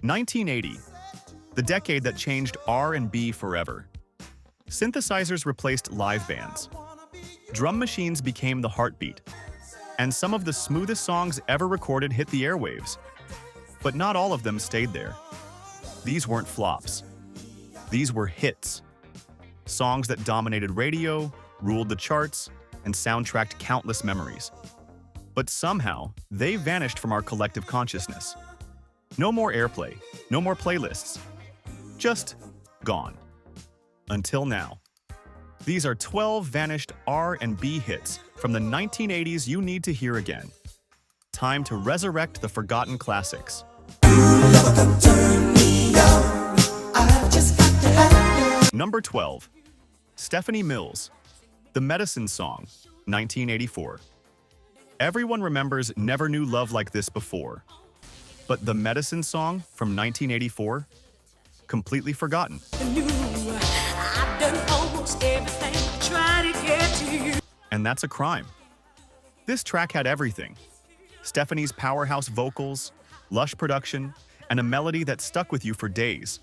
1980, the decade that changed R&B forever. Synthesizers replaced live bands. Drum machines became the heartbeat. And some of the smoothest songs ever recorded hit the airwaves. But not all of them stayed there. These weren't flops. These were hits. Songs that dominated radio, ruled the charts, and soundtracked countless memories. But somehow, they vanished from our collective consciousness. No more airplay, no more playlists. Just gone. Until now. These are 12 vanished R&B hits from the 1980s you need to hear again. Time to resurrect the forgotten classics. Number 12. Stephanie Mills, The Medicine Song, 1984. Everyone remembers Never Knew Love Like This Before. But The Medicine Song from 1984? Completely forgotten. And that's a crime. This track had everything. Stephanie's powerhouse vocals, lush production, and a melody that stuck with you for days.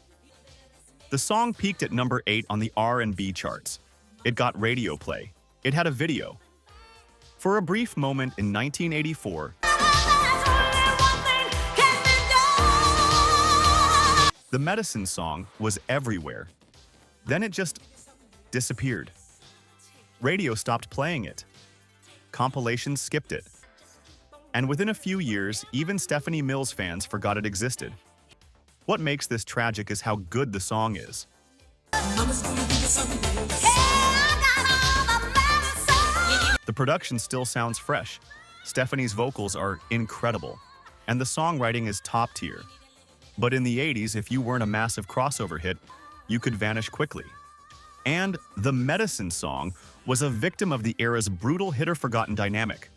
The song peaked at number 8 on the R&B charts. It got radio play. It had a video. For a brief moment in 1984, The Medicine Song was everywhere. Then it just disappeared. Radio stopped playing it. Compilations skipped it. And within a few years, even Stephanie Mills fans forgot it existed. What makes this tragic is how good the song is. The production still sounds fresh. Stephanie's vocals are incredible. And the songwriting is top tier. But in the 80s, if you weren't a massive crossover hit, you could vanish quickly. And The Medicine Song was a victim of the era's brutal hit-or-forgotten dynamic.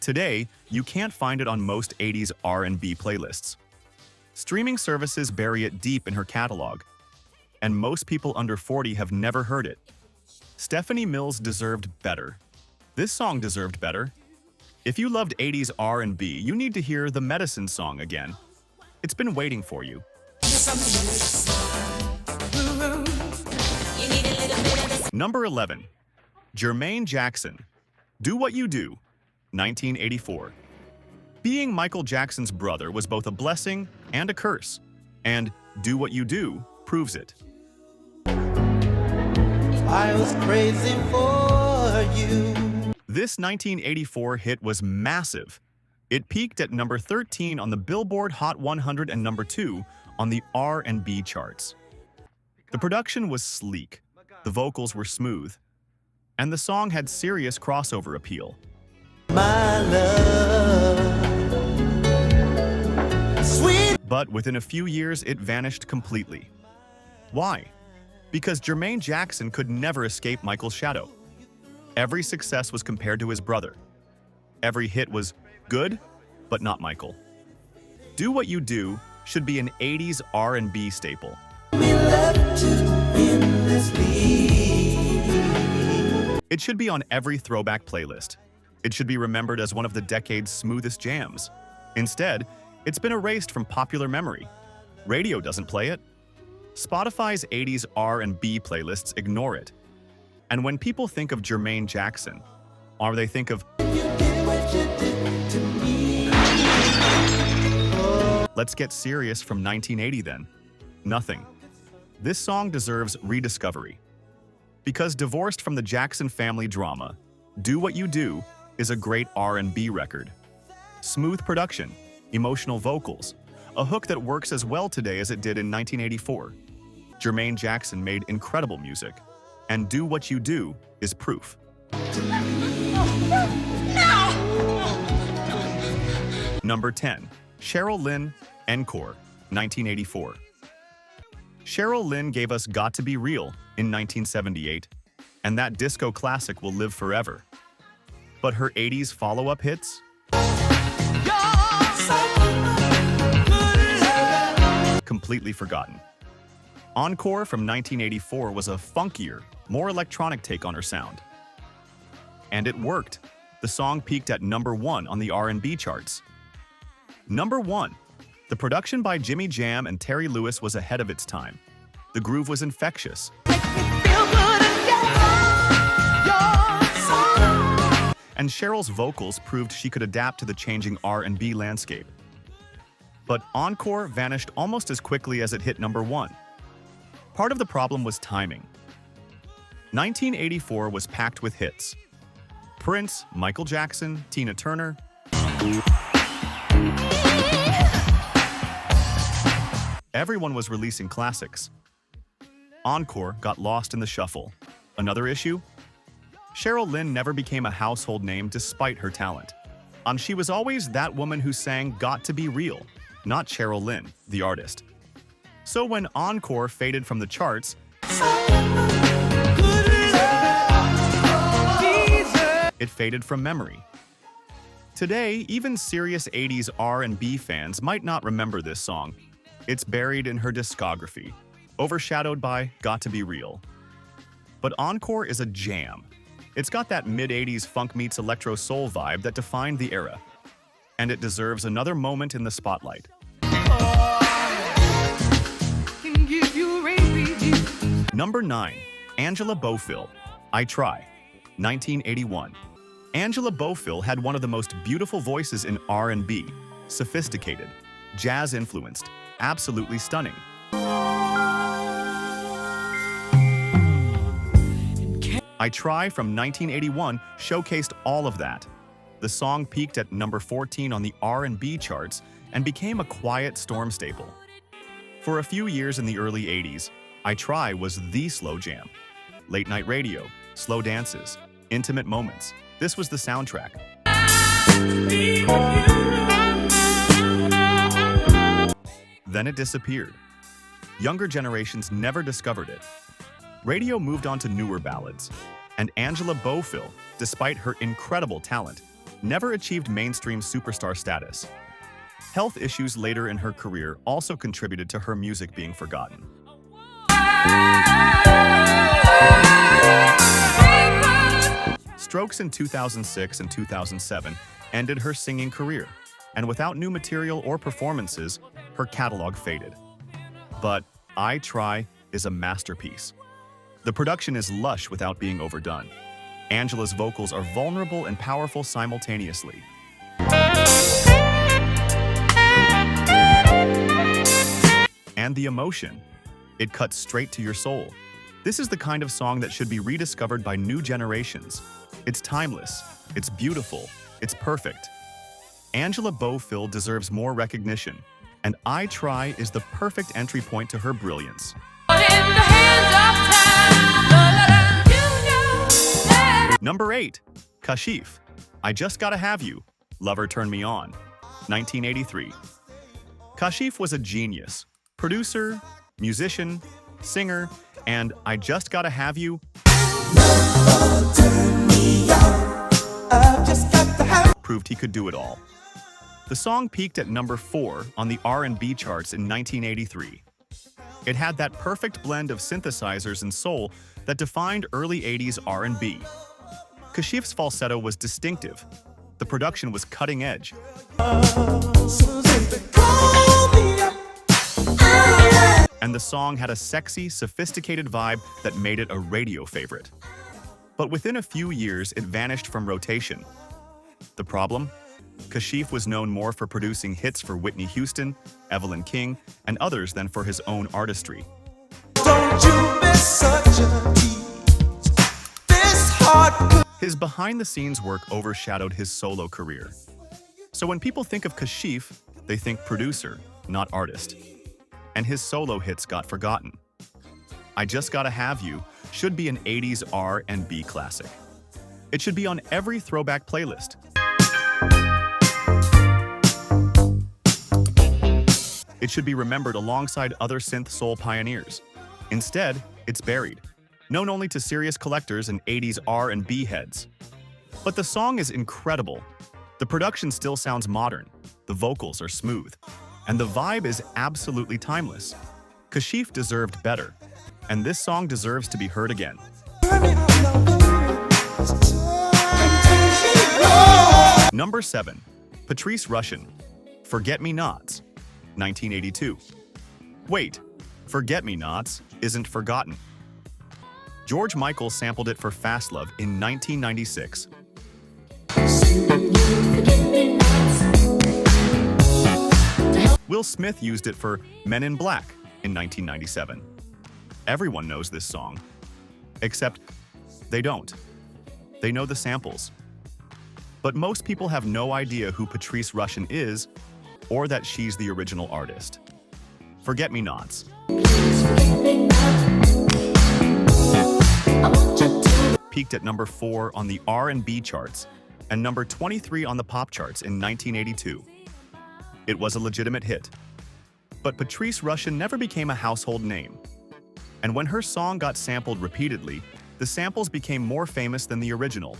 Today, you can't find it on most 80s R&B playlists. Streaming services bury it deep in her catalog, and most people under 40 have never heard it. Stephanie Mills deserved better. This song deserved better. If you loved 80s R&B, you need to hear The Medicine Song again. It's been waiting for you. Number 11. Jermaine Jackson, Do What You Do, 1984. Being Michael Jackson's brother was both a blessing and a curse, and Do What You Do proves it. I was crazy for you. This 1984 hit was massive. It peaked at number 13 on the Billboard Hot 100 and number 2 on the R&B charts. The production was sleek, the vocals were smooth, and the song had serious crossover appeal. My love, sweet. But within a few years, it vanished completely. Why? Because Jermaine Jackson could never escape Michael's shadow. Every success was compared to his brother. Every hit was good, but not Michael. Do What You Do should be an 80s R&B staple. It should be on every throwback playlist. It should be remembered as one of the decade's smoothest jams. Instead, it's been erased from popular memory. Radio doesn't play it. Spotify's 80s R&B playlists ignore it. And when people think of Jermaine Jackson, or they think of Let's Get Serious from 1980 then. Nothing. This song deserves rediscovery. Because divorced from the Jackson family drama, Do What You Do is a great R&B record. Smooth production, emotional vocals, a hook that works as well today as it did in 1984. Jermaine Jackson made incredible music, and Do What You Do is proof. Number 10. Cheryl Lynn, Encore, 1984. Cheryl Lynn gave us Got to Be Real in 1978, and that disco classic will live forever. But her 80s follow-up hits? Completely forgotten. Encore from 1984 was a funkier, more electronic take on her sound. And it worked. The song peaked at #1 on the R&B charts. Number 1. The production by Jimmy Jam and Terry Lewis was ahead of its time. The groove was infectious. And Cheryl's vocals proved she could adapt to the changing R&B landscape. But Encore vanished almost as quickly as it hit #1. Part of the problem was timing. 1984 was packed with hits. Prince, Michael Jackson, Tina Turner. Everyone was releasing classics. Encore got lost in the shuffle. Another issue? Cheryl Lynn never became a household name despite her talent. And she was always that woman who sang "Got to Be Real," not Cheryl Lynn, the artist. So when Encore faded from the charts, it faded from memory. Today, even serious 80s R&B fans might not remember this song. It's buried in her discography, overshadowed by "Got to Be Real." But Encore is a jam. It's got that mid-80s funk meets electro soul vibe that defined the era. And it deserves another moment in the spotlight. Number 9. Angela Bofill, "I Try," 1981. Angela Bofill had one of the most beautiful voices in R&B, sophisticated, jazz-influenced, absolutely stunning. "I Try" from 1981 showcased all of that. The song peaked at #14 on the R&B charts and became a quiet storm staple. For a few years in the early 80s, "I Try" was the slow jam. Late night radio, slow dances, intimate moments. This was the soundtrack. Then it disappeared. Younger generations never discovered it. Radio moved on to newer ballads, and Angela Bofill, despite her incredible talent, never achieved mainstream superstar status. Health issues later in her career also contributed to her music being forgotten. Strokes in 2006 and 2007 ended her singing career, and without new material or performances, her catalog faded. But "I Try" is a masterpiece. The production is lush without being overdone. Angela's vocals are vulnerable and powerful simultaneously. And the emotion. It cuts straight to your soul. This is the kind of song that should be rediscovered by new generations. It's timeless, it's beautiful, it's perfect. Angela Bofill deserves more recognition, and "I Try" is the perfect entry point to her brilliance. Number 8. Kashif, "I Just Gotta Have You," "Lover Turn Me On," 1983. Kashif was a genius. Producer, musician, singer, and "I Just Gotta Have You" proved he could do it all. The song peaked at #4 on the R&B charts in 1983. It had that perfect blend of synthesizers and soul that defined early 80s R&B. Kashif's falsetto was distinctive. The production was cutting edge. And the song had a sexy, sophisticated vibe that made it a radio favorite. But within a few years, it vanished from rotation. The problem? Kashif was known more for producing hits for Whitney Houston, Evelyn King, and others than for his own artistry. Don't you miss such a tease? This heart. His behind-the-scenes work overshadowed his solo career. So when people think of Kashif, they think producer, not artist. And his solo hits got forgotten. "I Just Gotta Have You" should be an 80s R&B classic. It should be on every throwback playlist. It should be remembered alongside other synth soul pioneers. Instead, it's buried, known only to serious collectors and 80s R&B heads. But the song is incredible. The production still sounds modern, the vocals are smooth, and the vibe is absolutely timeless. Kashif deserved better, and this song deserves to be heard again. Number 7. Patrice Rushen, Forget-Me-Nots, 1982. Wait, Forget-Me-Nots isn't forgotten. George Michael sampled it for Fast Love in 1996. Will Smith used it for Men in Black in 1997. Everyone knows this song. Except they don't. They know the samples. But most people have no idea who Patrice Rushen is or that she's the original artist. Forget-Me-Nots. Peaked at number 4 on the R&B charts and number 23 on the pop charts in 1982. It was a legitimate hit. But Patrice Rushen never became a household name. And when her song got sampled repeatedly, the samples became more famous than the original.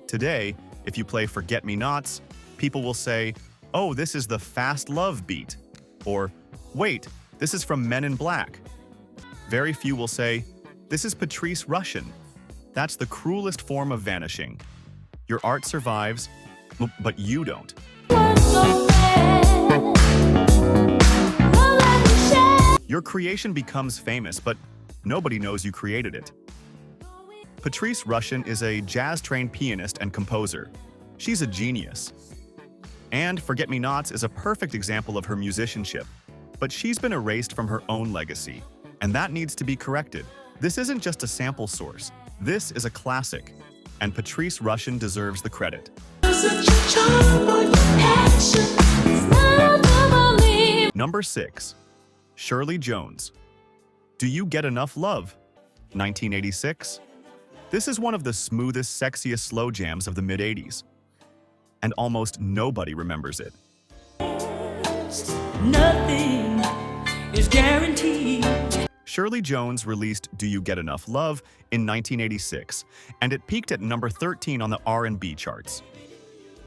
Today, if you play Forget-Me-Nots, people will say, "Oh, this is the Fast Love beat," or "Wait, this is from Men in Black." Very few will say, "This is Patrice Rushen." That's the cruelest form of vanishing. Your art survives, but you don't. Your creation becomes famous, but nobody knows you created it. Patrice Rushen is a jazz-trained pianist and composer. She's a genius. And Forget-Me-Nots is a perfect example of her musicianship. But she's been erased from her own legacy, and that needs to be corrected. This isn't just a sample source. This is a classic, and Patrice Rushen deserves the credit. Number 6. Shirley Jones, Do You Get Enough Love, 1986. This is one of the smoothest, sexiest slow jams of the mid-80s, and almost nobody remembers it. Nothing is guaranteed. Shirley Jones released Do You Get Enough Love in 1986, and it peaked at number 13 on the R&B charts.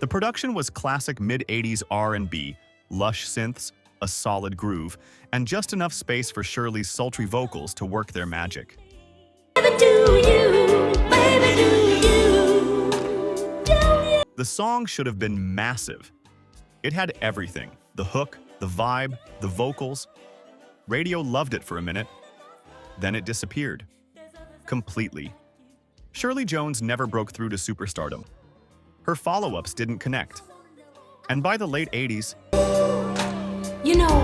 The production was classic mid-80s R&B, lush synths, a solid groove, and just enough space for Shirley's sultry vocals to work their magic. The song should have been massive. It had everything: the hook, the vibe, the vocals. Radio loved it for a minute. Then it disappeared. Completely. Shirley Jones never broke through to superstardom. Her follow-ups didn't connect. And by the late 80s, you know,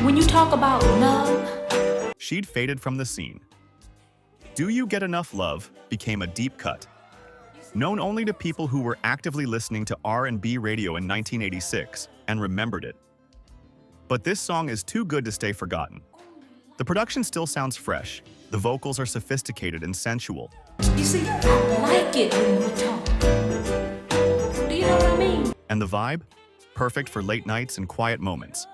when you talk about love, she'd faded from the scene. Do You Get Enough Love became a deep cut, known only to people who were actively listening to R&B radio in 1986 and remembered it. But this song is too good to stay forgotten. The production still sounds fresh. The vocals are sophisticated and sensual. you see, I like it when you talk. Do you know what I mean? And the vibe? Perfect for late nights and quiet moments.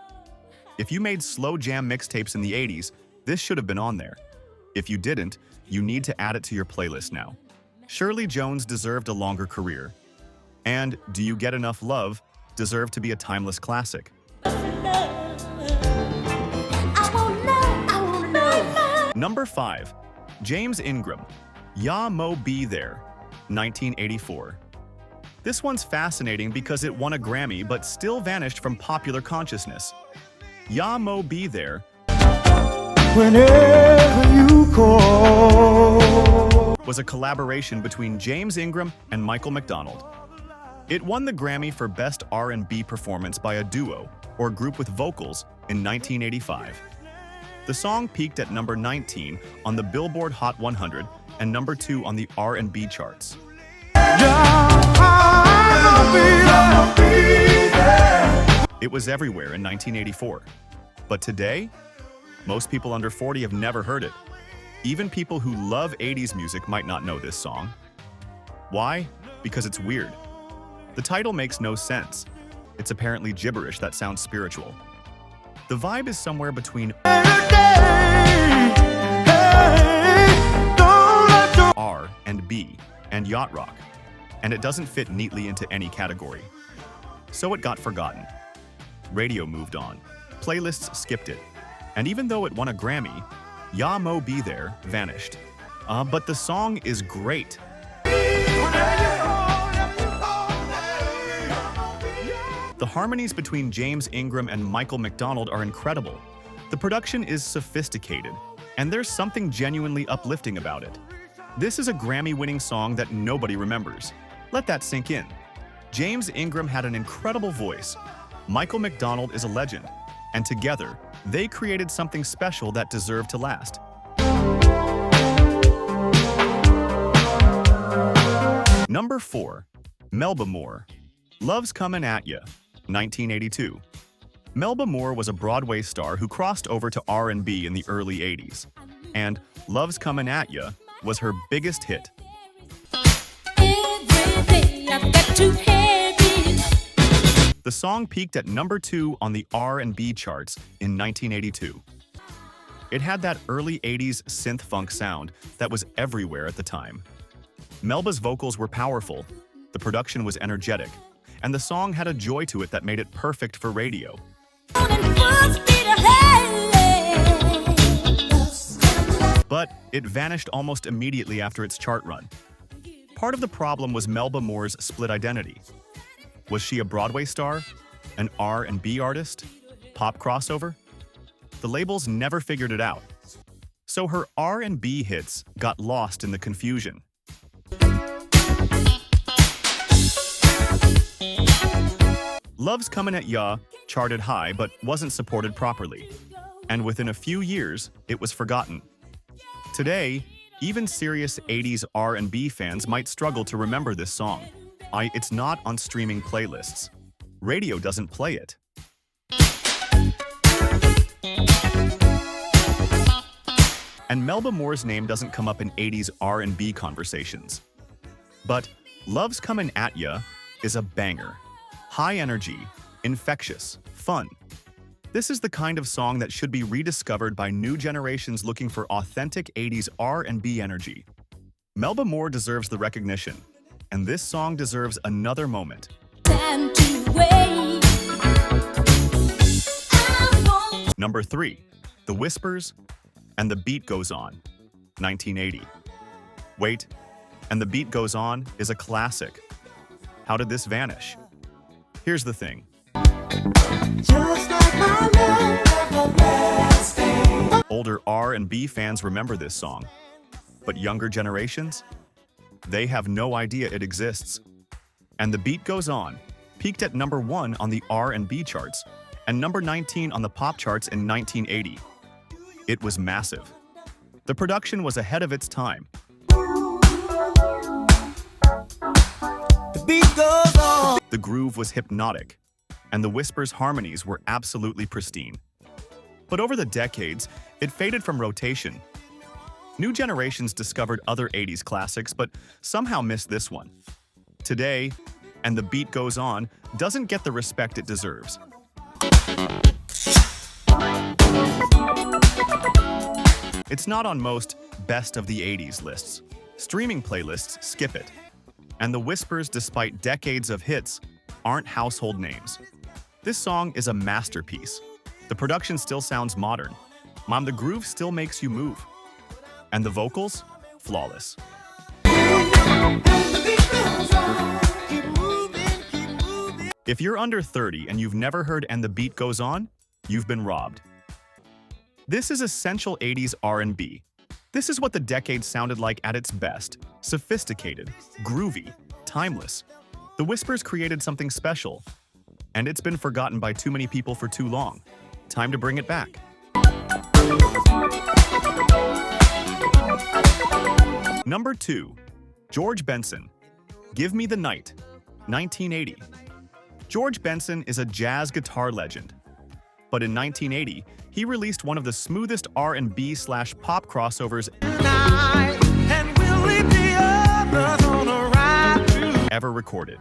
If you made slow jam mixtapes in the 80s, this should have been on there. If you didn't, you need to add it to your playlist now. Shirley Jones deserved a longer career. And Do You Get Enough Love deserved to be a timeless classic. Number 5. James Ingram, Ya Mo Be There, 1984. This one's fascinating because it won a Grammy but still vanished from popular consciousness. Ya Mo Be There Whenever you call was a collaboration between James Ingram and Michael McDonald. It won the Grammy for Best R&B Performance by a Duo or Group with Vocals in 1985. The song peaked at number 19 on the Billboard Hot 100 and number 2 on the R&B charts. It was everywhere in 1984. But today, most people under 40 have never heard it. Even people who love 80s music might not know this song. Why? Because it's weird. The title makes no sense. It's apparently gibberish that sounds spiritual. The vibe is somewhere between R and B and yacht rock, and it doesn't fit neatly into any category. So it got forgotten. Radio moved on. Playlists skipped it. And even though it won a Grammy, Ya Mo Be There vanished. But the song is great. The harmonies between James Ingram and Michael McDonald are incredible. The production is sophisticated, and there's something genuinely uplifting about it. This is a Grammy-winning song that nobody remembers. Let that sink in. James Ingram had an incredible voice. Michael McDonald is a legend, and together, they created something special that deserved to last. Number 4. Melba Moore. Love's Comin' At Ya, 1982. Melba Moore was a Broadway star who crossed over to R&B in the early 80s, and Love's Comin' At Ya was her biggest hit. The song peaked at number 2 on the R&B charts in 1982. It had that early 80s synth-funk sound that was everywhere at the time. Melba's vocals were powerful, the production was energetic, and the song had a joy to it that made it perfect for radio. But it vanished almost immediately after its chart run. Part of the problem was Melba Moore's split identity. Was she a Broadway star? An R&B artist? Pop crossover? The labels never figured it out. So her R&B hits got lost in the confusion. Love's Comin' At Ya charted high but wasn't supported properly. And within a few years, it was forgotten. Today, even serious 80s R&B fans might struggle to remember this song. It's not on streaming playlists. Radio doesn't play it. And Melba Moore's name doesn't come up in 80s R&B conversations. But Love's Comin' At Ya is a banger. High energy, infectious, fun. This is the kind of song that should be rediscovered by new generations looking for authentic 80s R&B energy. Melba Moore deserves the recognition, and this song deserves another moment. Number 3. The Whispers and the Beat Goes On, 1980. Wait, and the Beat Goes On is a classic. How did this vanish? Here's the thing. Just like my love everlasting. Older R&B fans remember this song, but younger generations? They have no idea it exists. And the Beat Goes On peaked at number 1 on the R&B charts and number 19 on the pop charts in 1980. It was massive. The production was ahead of its time. The beat goes on. The groove was hypnotic, and the Whispers' harmonies were absolutely pristine. But over the decades, it faded from rotation. New generations discovered other 80s classics, but somehow missed this one. Today, And the Beat Goes On doesn't get the respect it deserves. It's not on most best of the 80s lists. Streaming playlists skip it. And the Whispers, despite decades of hits, aren't household names. This song is a masterpiece. The production still sounds modern. The groove still makes you move. And the vocals? Flawless. If you're under 30 and you've never heard And the Beat Goes On, you've been robbed. This is essential 80s R&B. This is what the decade sounded like at its best. Sophisticated, groovy, timeless. The Whispers created something special, and it's been forgotten by too many people for too long. Time to bring it back. Number 2. George Benson. Give Me the Night, 1980. George Benson is a jazz guitar legend. But in 1980, he released one of the smoothest R&B/pop crossovers ever recorded.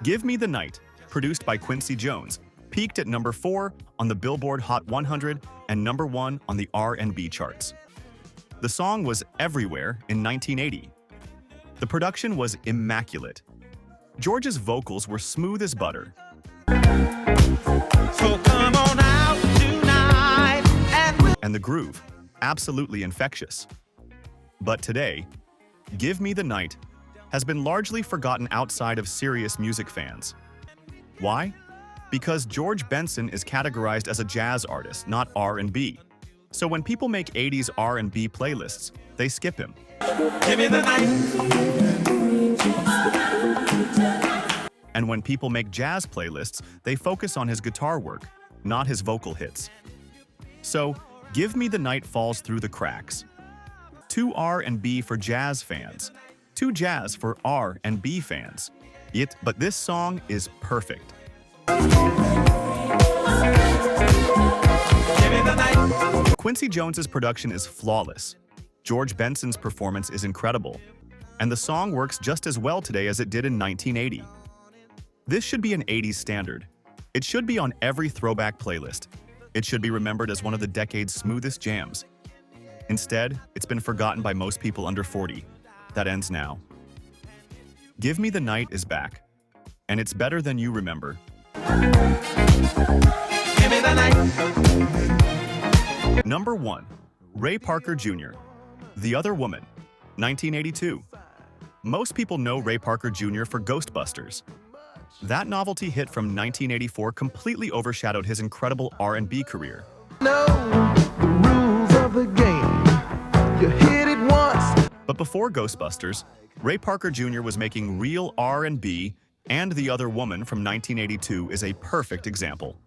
Give Me the Night, produced by Quincy Jones, peaked at number 4 on the Billboard Hot 100 and number 1 on the R&B charts. The song was everywhere in 1980. The production was immaculate. George's vocals were smooth as butter. So come on out tonight and the groove, absolutely infectious. But today, Give Me the Night has been largely forgotten outside of serious music fans. Why? Because George Benson is categorized as a jazz artist, not R&B. So when people make 80s R&B playlists, they skip him. Give me the night. And when people make jazz playlists, they focus on his guitar work, not his vocal hits. So, Give Me the Night falls through the cracks. Too R&B for jazz fans, too jazz for R&B fans. But this song is perfect. Quincy Jones's production is flawless. George Benson's performance is incredible. And the song works just as well today as it did in 1980. This should be an 80s standard. It should be on every throwback playlist. It should be remembered as one of the decade's smoothest jams. Instead, it's been forgotten by most people under 40. That ends now. Give Me the Night is back. And it's better than you remember. Give me the night. Number 1. Ray Parker Jr. The Other Woman, 1982. Most people know Ray Parker Jr. for Ghostbusters. That novelty hit from 1984 completely overshadowed his incredible R&B career. Know the rules of the game. You hit it once. But before Ghostbusters, Ray Parker Jr. was making real R&B, and The Other Woman from 1982 is a perfect example.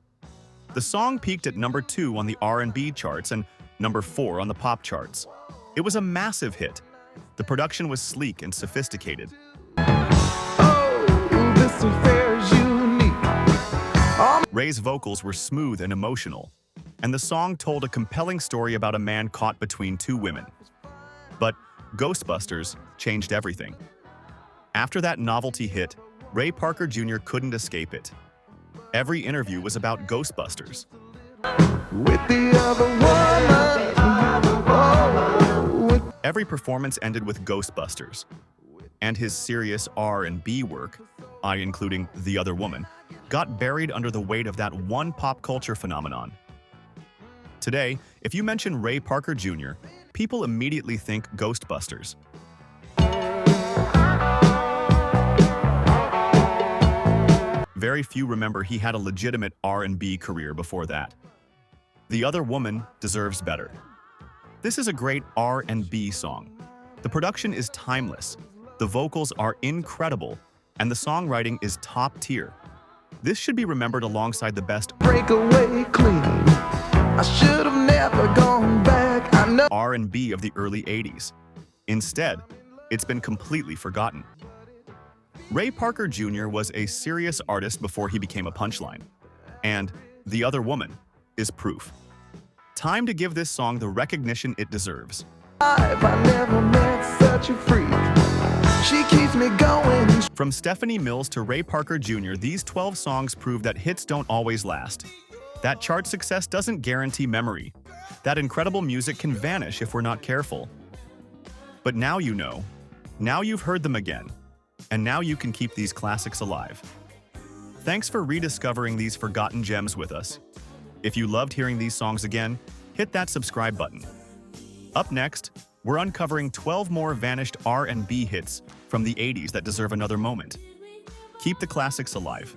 The song peaked at number 2 on the R&B charts and number 4 on the pop charts. It was a massive hit. The production was sleek and sophisticated. Oh, this affair is unique. Ray's vocals were smooth and emotional, and the song told a compelling story about a man caught between two women. But Ghostbusters changed everything. After that novelty hit, Ray Parker Jr. couldn't escape it. Every interview was about Ghostbusters. With the other woman. Oh, Every performance ended with Ghostbusters. And his serious R&B work, including The Other Woman, got buried under the weight of that one pop culture phenomenon. Today, if you mention Ray Parker Jr., people immediately think Ghostbusters. Very few remember he had a legitimate R&B career before that. The Other Woman deserves better. This is a great R&B song. The production is timeless, the vocals are incredible, and the songwriting is top tier. This should be remembered alongside the best breakaway clean. I should have never gone back. I know. R&B of the early 80s. Instead, it's been completely forgotten. Ray Parker Jr. was a serious artist before he became a punchline. And The Other Woman is proof. Time to give this song the recognition it deserves. I never met such a freak. She keeps me going. From Stephanie Mills to Ray Parker Jr., these 12 songs prove that hits don't always last. That chart success doesn't guarantee memory. That incredible music can vanish if we're not careful. But now you know. Now you've heard them again. And now you can keep these classics alive. Thanks for rediscovering these forgotten gems with us. If you loved hearing these songs again, hit that subscribe button. Up next, we're uncovering 12 more vanished R&B hits from the 80s that deserve another moment. Keep the classics alive.